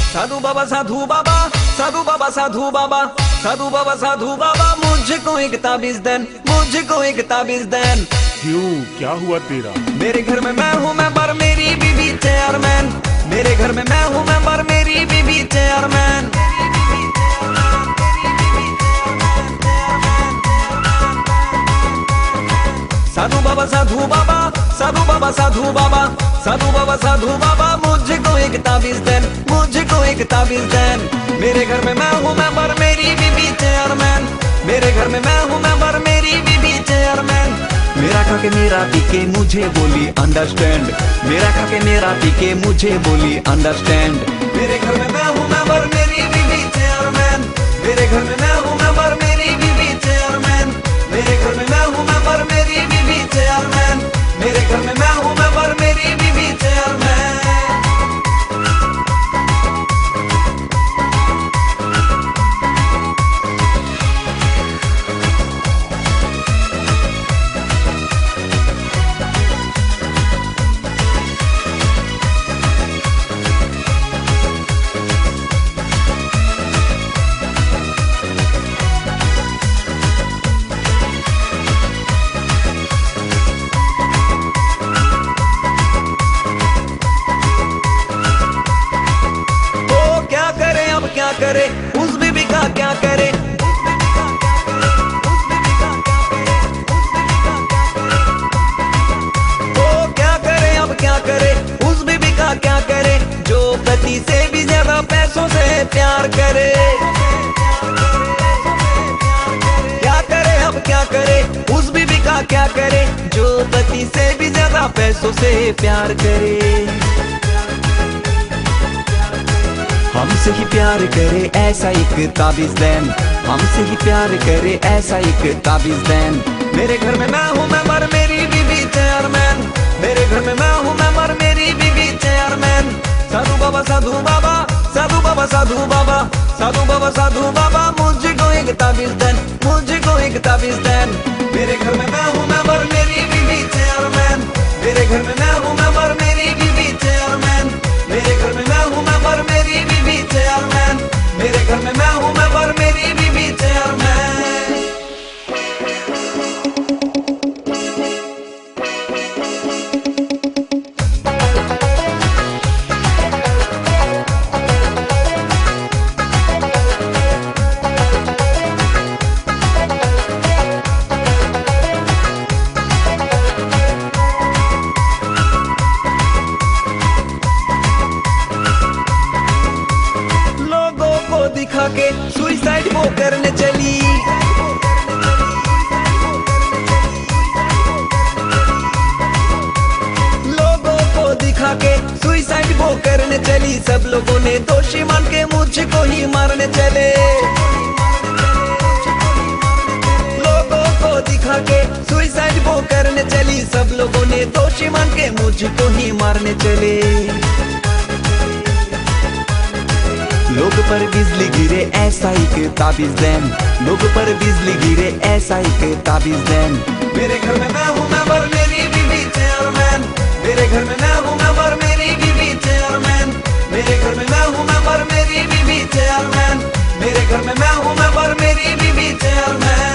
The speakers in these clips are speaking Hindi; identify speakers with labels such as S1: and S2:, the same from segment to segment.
S1: साधु बाबा साधु बाबा साधु बाबा साधु बाबा साधु बाबा साधु बाबा मुझको एक ताबीज देन, मुझको एक ताबीज देन।
S2: क्यों, क्या हुआ तेरा?
S1: मेरे घर में मैं हूँ मेंबर, मेरी बीबी चेयरमैन। मेरे घर में मैं हूँ मेंबर, मेरी बीबी चेयरमैन। साधु बाबा साधु बाबा साधु बाबा साधु बाबा साधु बाबा साधु बाबा मुझको एक ताबीज देन, मुझको एक ताबीज देन। मेरे घर में मैं हूँ मेंबर, मेरी बीबी चेयरमैन। मेरे घर में मैं हूँ मेंबर, मेरी बीबी चेयरमैन। मेरा खा के मेरा पी के मुझे बोली अंडरस्टैंड, मेरा खा के मेरा पी के मुझे बोली अंडरस्टैंड। मेरे घर में मैं हूँ मेंबर, मेरी बीबी चेयरमैन। मेरे घर में मैं हूँ मेंबर, मेरी बीबी चेयरमैन। मेरे घर में मैं हूँ मेंबर, मेरी बीबी चेयरमैन। मेरे घर में मैं हूँ मेंबर, मेरी बीबी चेयरमैन। क्या करे उस बीबी का, क्या करे ओ क्या करे, अब क्या करे उस बीबी का, क्या करे जो पति से भी ज्यादा पैसों से प्यार करे। क्या करे, अब क्या करे उस बीबी का, क्या करे जो पति से भी ज्यादा पैसों से प्यार करे। हमसे ही प्यार करे ऐसा एक ताबीज देन, हमसे ही प्यार करे ऐसा एक ताबीज देन। मेरे घर में मैं हूँ मेंबर, मेरी बीबी चेयरमैन। मेरे घर में मैं हूँ मेंबर, मेरी बीबी चेयरमैन। साधु बाबा साधु बाबा साधु बाबा साधु बाबा साधु बाबा साधु बाबा मुझको एक ताबीज देन, मुझको एक ताबीज देन। मेरे घर में मैं हूँ मेंबर, मेरी बीबी चेयरमैन। मेरे घर में मैं हूँ मेंबर, मेरी बीबी चेयरमैन। मेरे घर में मैं हूँ मेंबर, मेरी बीबी चेयरमैन। मेरे घर में मैं हूँ मेंबर, मेरी बीबी चेयरमैन। दिखा के सुसाइड वो करने चली, लोगों को दिखा के सुसाइड वो करने चली। सब लोगों ने दोषी मान के मुझको ही मारने चले। लोगों को दिखा के सुसाइड वो करने चली। सब लोगों ने दोषी मान के मुझको ही मारने चले। लोग पर बिजली गिरे ऐसा एक ताबीज देन, लोग पर बिजली गिरे ऐसा एक ताबीज देन। मेरे घर में मैं हूँ मेंबर, मेरी बीबी चेयरमैन। मेरे घर में मैं हूँ मेंबर, मेरी बीबी चेयरमैन। मेरे घर में मैं हूँ मेंबर, मेरी बीबी चेयरमैन। मेरे घर में मैं हूँ मेंबर, मेरी बीबी चेयरमैन।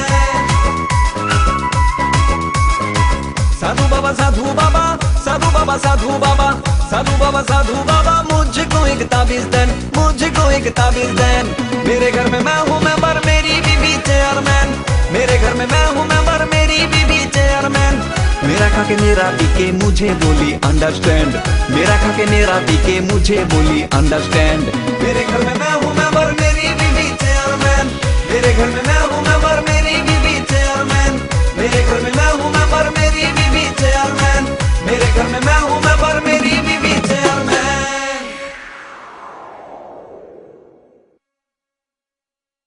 S1: साधु बाबा साधु बाबा साधु बाबा साधु बाबा साधु बाबा साधु बाबा मुझको एक ताबीज देन, मुझको एक ताबीज देन। मेरे घर में मैं हूँ मेंबर, मेरी बीबी चेयरमैन। मेरे घर में मैं हूँ मेंबर, मेरी बीबी चेयरमैन। मेरा खा के मेरा पी के मुझे बोली अंडरस्टैंड, मेरा खा के मेरा पी के मुझे बोली अंडरस्टैंड। मेरे घर में मैं हूँ मेंबर, मेरी बीबी चेयरमैन। मेरे घर में